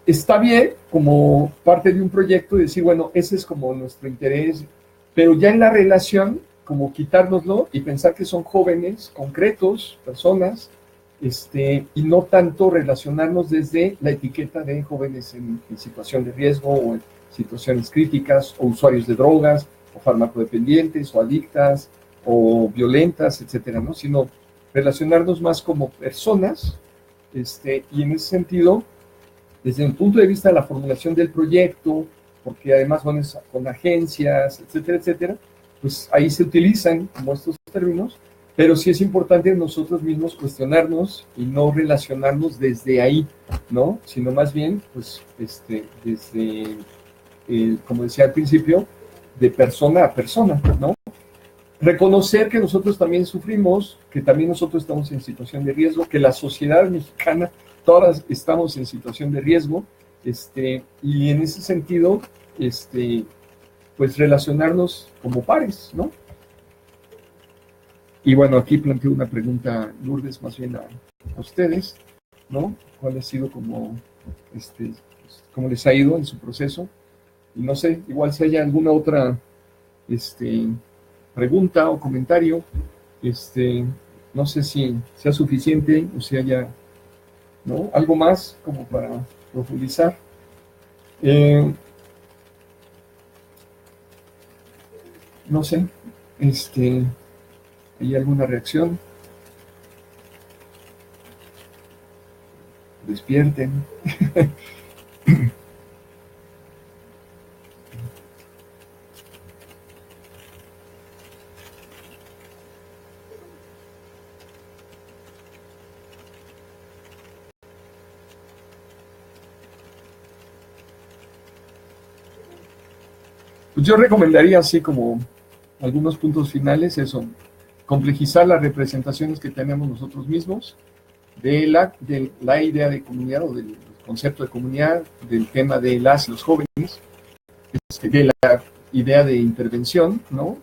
Está bien como parte de un proyecto decir, bueno, ese es como nuestro interés, pero ya en la relación, como quitárnoslo y pensar que son jóvenes, concretos, personas, y no tanto relacionarnos desde la etiqueta de jóvenes en situación de riesgo o en situaciones críticas, o usuarios de drogas, o farmacodependientes, o adictas, o violentas, etcétera, ¿no? Sino relacionarnos más como personas, y en ese sentido, desde el punto de vista de la formulación del proyecto, porque además van con agencias, etcétera, etcétera, pues ahí se utilizan como estos términos, pero sí es importante nosotros mismos cuestionarnos y no relacionarnos desde ahí, ¿no? Sino más bien, pues, desde, como decía al principio, de persona a persona, ¿no? Reconocer que nosotros también sufrimos, que también nosotros estamos en situación de riesgo, que la sociedad mexicana, todas estamos en situación de riesgo, y en ese sentido, pues relacionarnos como pares, ¿no? Y bueno, aquí planteo una pregunta, Lourdes, más bien a ustedes, ¿no? ¿Cuál ha sido como, cómo les ha ido en su proceso? Y no sé, igual si hay alguna otra, pregunta o comentario, no sé si sea suficiente o si haya, ¿no?, algo más como para profundizar. No sé, ¿hay alguna reacción? Despierten. Pues yo recomendaría así como algunos puntos finales, eso, complejizar las representaciones que tenemos nosotros mismos de la idea de comunidad o del concepto de comunidad, del tema de las y los jóvenes, de la idea de intervención, ¿no?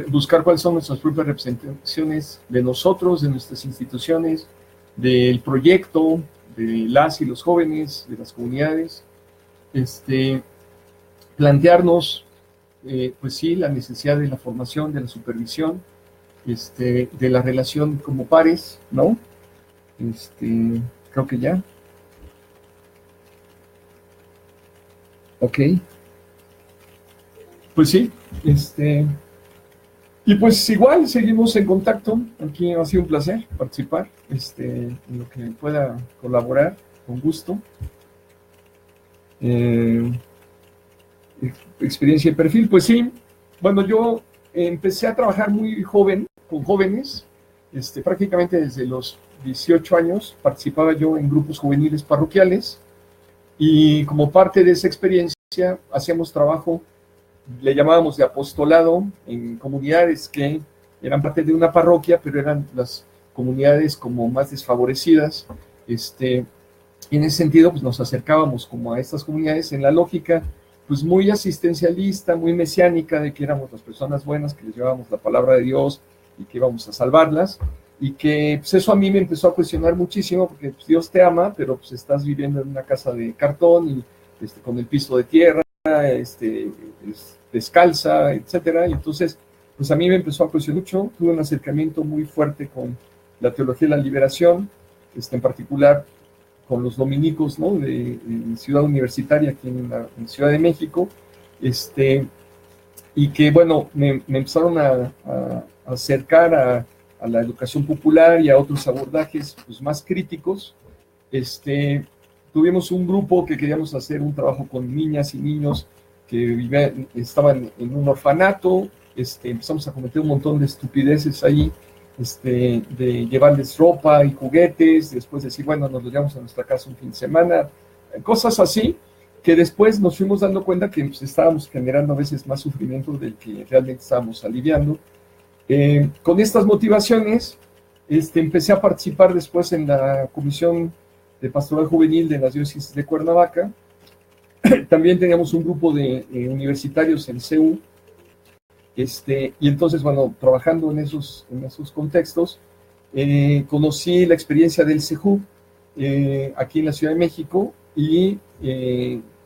buscar cuáles son nuestras propias representaciones de nosotros, de nuestras instituciones, del proyecto, de las y los jóvenes, de las comunidades, plantearnos, pues sí, la necesidad de la formación, de la supervisión, de la relación como pares, ¿no? Creo que ya. Ok. Pues sí, y pues igual seguimos en contacto. Aquí ha sido un placer participar, en lo que pueda colaborar, con gusto. Experiencia y perfil, pues sí. Bueno, yo empecé a trabajar muy joven, con jóvenes, prácticamente desde los 18 años participaba yo en grupos juveniles parroquiales y como parte de esa experiencia hacíamos trabajo, le llamábamos de apostolado en comunidades que eran parte de una parroquia, pero eran las comunidades como más desfavorecidas. Y en ese sentido, pues nos acercábamos como a estas comunidades en la lógica, pues muy asistencialista, muy mesiánica, de que éramos las personas buenas, que les llevábamos la palabra de Dios y que íbamos a salvarlas. Y que pues eso a mí me empezó a cuestionar muchísimo, porque pues, Dios te ama, pero pues estás viviendo en una casa de cartón y con el piso de tierra, descalza, etcétera. Y entonces, pues a mí me empezó a cuestionar mucho. Tuve un acercamiento muy fuerte con la teología de la liberación, en particular con los dominicos, ¿no? de Ciudad Universitaria, aquí en Ciudad de México, y que, bueno, me empezaron a acercar a la educación popular y a otros abordajes pues, más críticos. Tuvimos un grupo que queríamos hacer un trabajo con niñas y niños que estaban en un orfanato. Empezamos a cometer un montón de estupideces ahí, de llevarles ropa y juguetes, después decir, bueno, nos lo llevamos a nuestra casa un fin de semana, cosas así, que después nos fuimos dando cuenta que pues, estábamos generando a veces más sufrimiento del que realmente estábamos aliviando. Con estas motivaciones, empecé a participar después en la Comisión de Pastoral Juvenil de las Diócesis de Cuernavaca. También teníamos un grupo de universitarios en CEU, y entonces, bueno, trabajando en esos contextos, conocí la experiencia del CEJUV aquí en la Ciudad de México y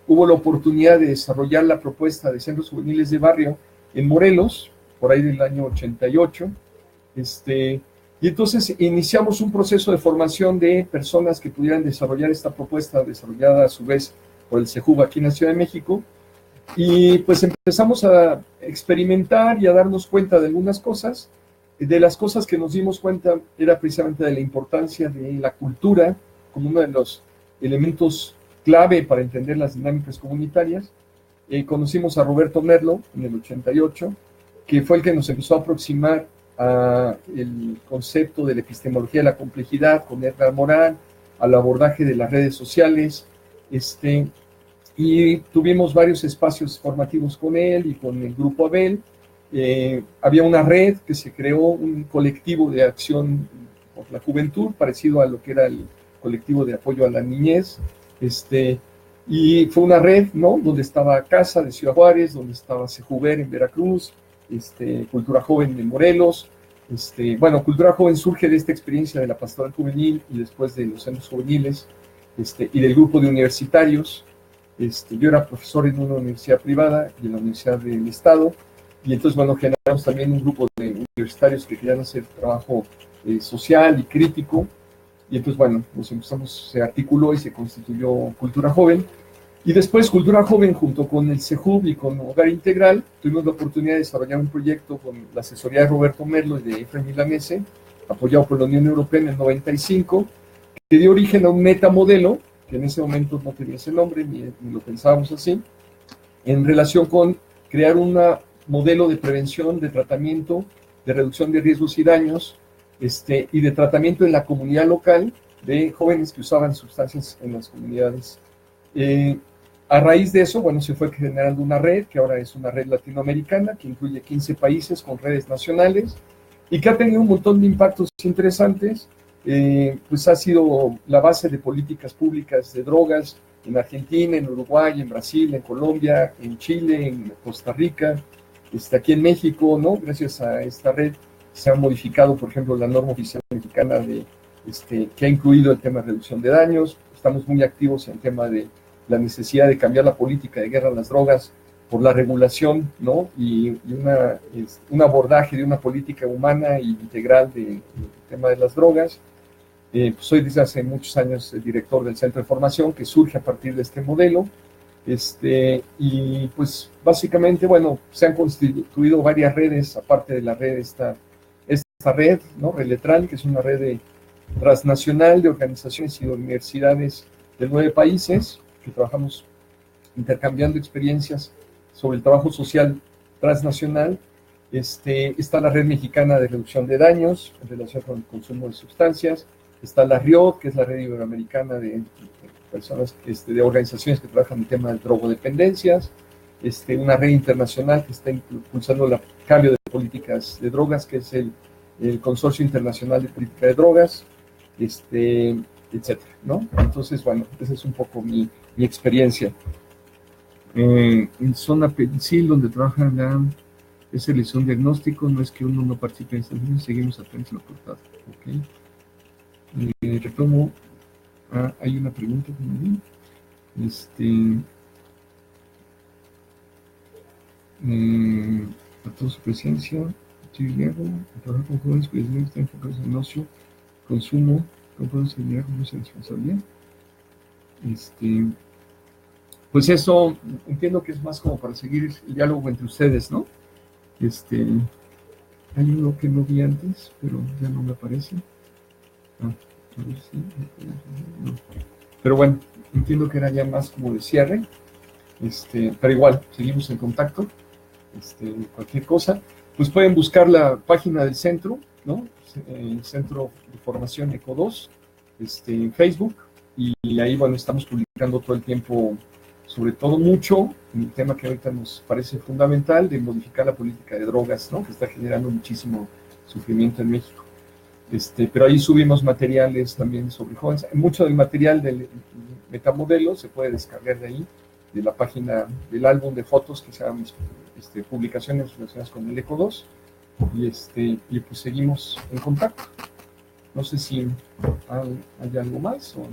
hubo la oportunidad de desarrollar la propuesta de centros juveniles de barrio en Morelos, por ahí del año 88, y entonces iniciamos un proceso de formación de personas que pudieran desarrollar esta propuesta, desarrollada a su vez por el CEJUV aquí en la Ciudad de México, y pues empezamos a experimentar y a darnos cuenta de algunas cosas. De las cosas que nos dimos cuenta era precisamente de la importancia de la cultura como uno de los elementos clave para entender las dinámicas comunitarias. Conocimos a Roberto Merlo en el 88, que fue el que nos empezó a aproximar a el concepto de la epistemología de la complejidad con Edgar Morán, al abordaje de las redes sociales, y tuvimos varios espacios formativos con él y con el Grupo Abel. Había una red que se creó, un colectivo de acción por la juventud, parecido a lo que era el colectivo de apoyo a la niñez, y fue una red, ¿no? Donde estaba Casa de Ciudad Juárez, donde estaba Sejuver en Veracruz, Cultura Joven en Morelos. Bueno, Cultura Joven surge de esta experiencia de la pastoral juvenil y después de los centros juveniles, y del grupo de universitarios. Yo era profesor en una universidad privada y en la Universidad del Estado, y entonces, bueno, generamos también un grupo de universitarios que querían hacer trabajo social y crítico, y entonces, bueno, se articuló y se constituyó Cultura Joven, y después Cultura Joven, junto con el CEJUV y con Hogar Integral, tuvimos la oportunidad de desarrollar un proyecto con la asesoría de Roberto Merlo y de Efraín Milanese, apoyado por la Unión Europea en el 95, que dio origen a un metamodelo, que en ese momento no tenía ese nombre, ni lo pensábamos así, en relación con crear un modelo de prevención, de tratamiento, de reducción de riesgos y daños, y de tratamiento en la comunidad local de jóvenes que usaban sustancias en las comunidades. A raíz de eso, bueno, se fue generando una red, que ahora es una red latinoamericana, que incluye 15 países con redes nacionales, y que ha tenido un montón de impactos interesantes. Pues ha sido la base de políticas públicas de drogas en Argentina, en Uruguay, en Brasil, en Colombia, en Chile, en Costa Rica, Aquí en México, ¿no? Gracias a esta red se ha modificado, por ejemplo, la norma oficial mexicana que ha incluido el tema de reducción de daños. Estamos muy activos en el tema de la necesidad de cambiar la política de guerra a las drogas por la regulación, ¿no? Y un abordaje de una política humana e integral del tema de las drogas. Soy desde hace muchos años el director del Centro de Formación que surge a partir de este modelo. Y pues básicamente, bueno, se han constituido varias redes, aparte de la red, esta red, ¿no? Reletran, que es una red transnacional de organizaciones y de universidades de 9 países, que trabajamos intercambiando experiencias sobre el trabajo social transnacional. Está la Red Mexicana de Reducción de Daños en relación con el consumo de sustancias. Está la RIOD, que es la Red Iberoamericana de personas, de organizaciones que trabajan en el tema de drogodependencias. Una red internacional que está impulsando el cambio de políticas de drogas, que es el Consorcio Internacional de Política de Drogas, etcétera, ¿no? Entonces, bueno, esa es un poco mi experiencia. En zona Pensil, donde trabaja es un diagnóstico, no es que uno no participe en estas reuniones, seguimos apenas en la portada. Okay. Retomo, hay una pregunta también. A toda su presencia, trabajar con jóvenes que están enfocados en el ocio, consumo, cómo podemos generar con esa responsabilidad. Pues eso entiendo que es más como para seguir el diálogo entre ustedes, ¿no? Hay uno que no vi antes, pero ya no me aparece. A ver si no. Pero bueno, entiendo que era ya más como de cierre. Pero igual, seguimos en contacto. Cualquier cosa, pues pueden buscar la página del centro, ¿no? El Centro de Formación ECO2, en Facebook, y ahí, bueno, estamos publicando todo el tiempo, sobre todo mucho, en el tema que ahorita nos parece fundamental, de modificar la política de drogas, ¿no? Que está generando muchísimo sufrimiento en México. Pero ahí subimos materiales también sobre jóvenes. Mucho del material del metamodelo se puede descargar de ahí, de la página del álbum de fotos que se llaman publicaciones relacionadas con el ECO2, y pues seguimos en contacto. No sé si hay algo más o a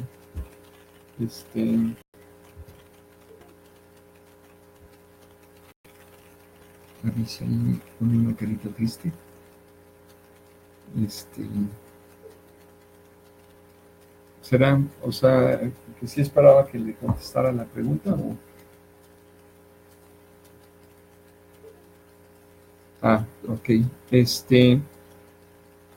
ver si ahí pone una carita triste. ¿Será, o sea, que sí esperaba que le contestara la pregunta o...? Ok.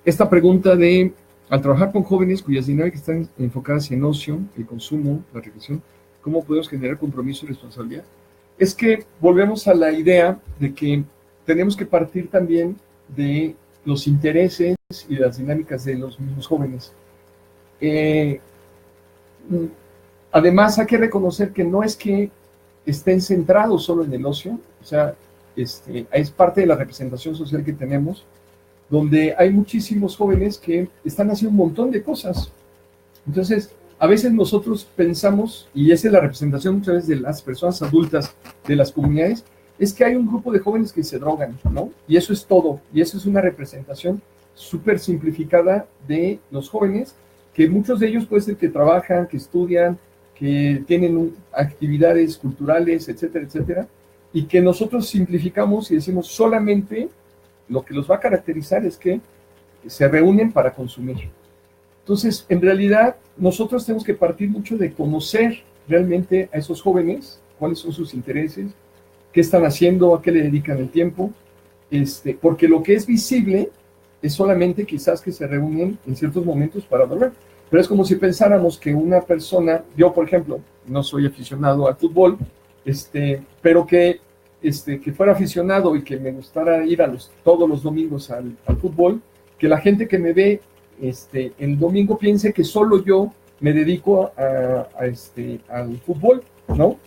Esta pregunta de, al trabajar con jóvenes cuyas dinámicas están enfocadas en ocio, el consumo, la reflexión, ¿cómo podemos generar compromiso y responsabilidad? Es que volvemos a la idea de que tenemos que partir también de los intereses y las dinámicas de los mismos jóvenes. Además, hay que reconocer que no es que estén centrados solo en el ocio, o sea, es parte de la representación social que tenemos, donde hay muchísimos jóvenes que están haciendo un montón de cosas. Entonces, a veces nosotros pensamos, y esa es la representación muchas veces de las personas adultas de las comunidades, es que hay un grupo de jóvenes que se drogan, ¿no? Y eso es todo, y eso es una representación súper simplificada de los jóvenes, que muchos de ellos puede ser que trabajan, que estudian, que tienen actividades culturales, etcétera, etcétera, y que nosotros simplificamos y decimos solamente lo que los va a caracterizar es que se reúnen para consumir. Entonces, en realidad, nosotros tenemos que partir mucho de conocer realmente a esos jóvenes, cuáles son sus intereses, qué están haciendo, a qué le dedican el tiempo, porque lo que es visible es solamente quizás que se reúnen en ciertos momentos para dormir. Pero es como si pensáramos que una persona, yo por ejemplo, no soy aficionado al fútbol, pero que fuera aficionado y que me gustara ir todos los domingos al fútbol, que la gente que me ve el domingo piense que solo yo me dedico al fútbol, ¿no?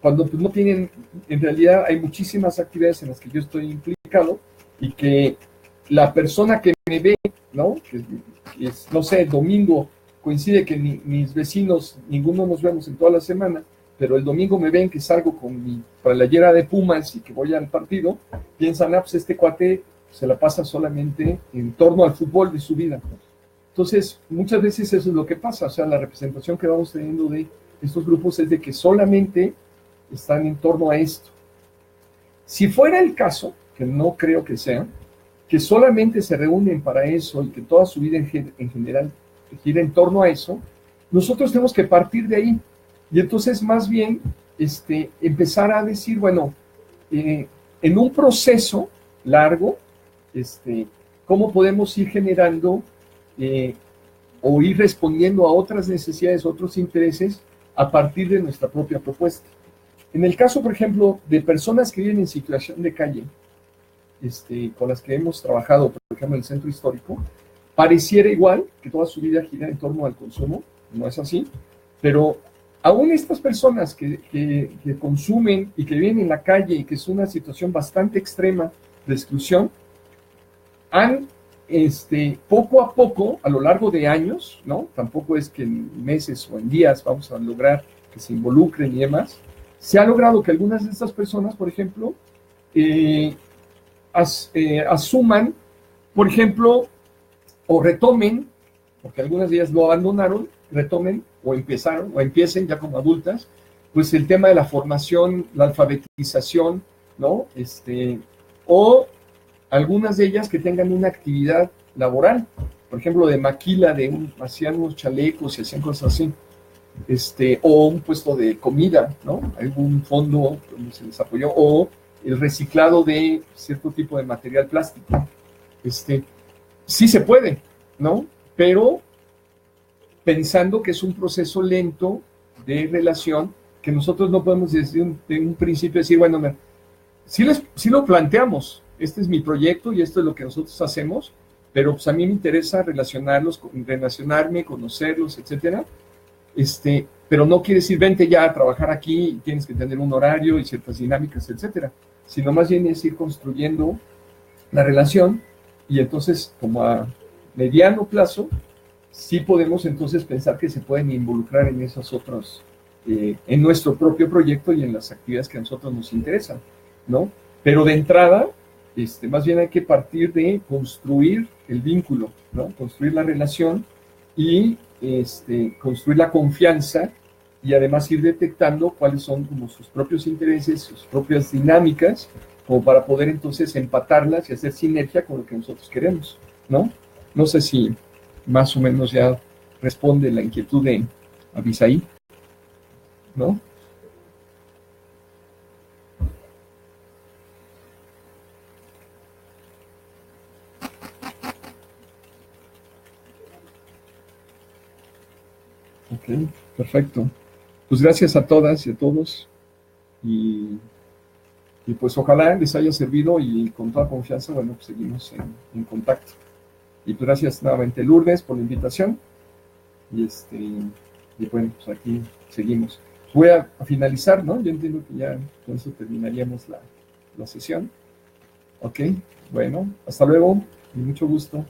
Cuando pues, no tienen, en realidad hay muchísimas actividades en las que yo estoy implicado y que la persona que me ve, ¿no? Que es, no sé, el domingo coincide que mis vecinos, ninguno nos vemos en toda la semana, pero el domingo me ven que salgo con mi playera de Pumas y que voy al partido, piensan, pues este cuate se la pasa solamente en torno al fútbol de su vida. Entonces, muchas veces eso es lo que pasa, o sea, la representación que vamos teniendo de estos grupos es de que solamente están en torno a esto. Si fuera el caso, que no creo que sea, que solamente se reúnen para eso y que toda su vida en general gira en torno a eso, nosotros tenemos que partir de ahí. Y entonces, más bien, empezar a decir, bueno, en un proceso largo, cómo podemos ir generando o ir respondiendo a otras necesidades, otros intereses a partir de nuestra propia propuesta. En el caso, por ejemplo, de personas que viven en situación de calle, con las que hemos trabajado, por ejemplo, en el centro histórico, pareciera igual que toda su vida gira en torno al consumo, no es así, pero aún estas personas que consumen y que viven en la calle y que es una situación bastante extrema de exclusión, han poco a poco, a lo largo de años, ¿no? Tampoco es que en meses o en días vamos a lograr que se involucren y demás, se ha logrado que algunas de estas personas, por ejemplo, asuman, por ejemplo, o retomen, porque algunas de ellas lo abandonaron, retomen o empezaron, o empiecen ya como adultas, pues el tema de la formación, la alfabetización, ¿no? O algunas de ellas que tengan una actividad laboral, por ejemplo, de maquila, hacían unos chalecos y hacían cosas así, o un puesto de comida, ¿no? Algún fondo donde se les apoyó, o el reciclado de cierto tipo de material plástico. Sí se puede, ¿no? Pero pensando que es un proceso lento de relación, que nosotros no podemos desde un principio decir, bueno, sí lo planteamos, este es mi proyecto y esto es lo que nosotros hacemos, pero pues a mí me interesa relacionarme, conocerlos, etcétera. Pero no quiere decir vente ya a trabajar aquí y tienes que tener un horario y ciertas dinámicas, etcétera, sino más bien es ir construyendo la relación y entonces como a mediano plazo sí podemos entonces pensar que se pueden involucrar en esos otros, en nuestro propio proyecto y en las actividades que a nosotros nos interesan, ¿no? Pero de entrada, más bien hay que partir de construir el vínculo, ¿no? Construir la relación y construir la confianza y además ir detectando cuáles son como sus propios intereses, sus propias dinámicas, como para poder entonces empatarlas y hacer sinergia con lo que nosotros queremos, ¿no? No sé si más o menos ya responde la inquietud de Abisaí, ¿no? Ok, perfecto. Pues gracias a todas y a todos y pues ojalá les haya servido y con toda confianza, bueno, pues seguimos en contacto. Y pues gracias nuevamente Lourdes por la invitación y bueno, pues aquí seguimos. Voy a finalizar, ¿no? Yo entiendo que ya con eso terminaríamos la sesión. Ok, bueno, hasta luego y mucho gusto.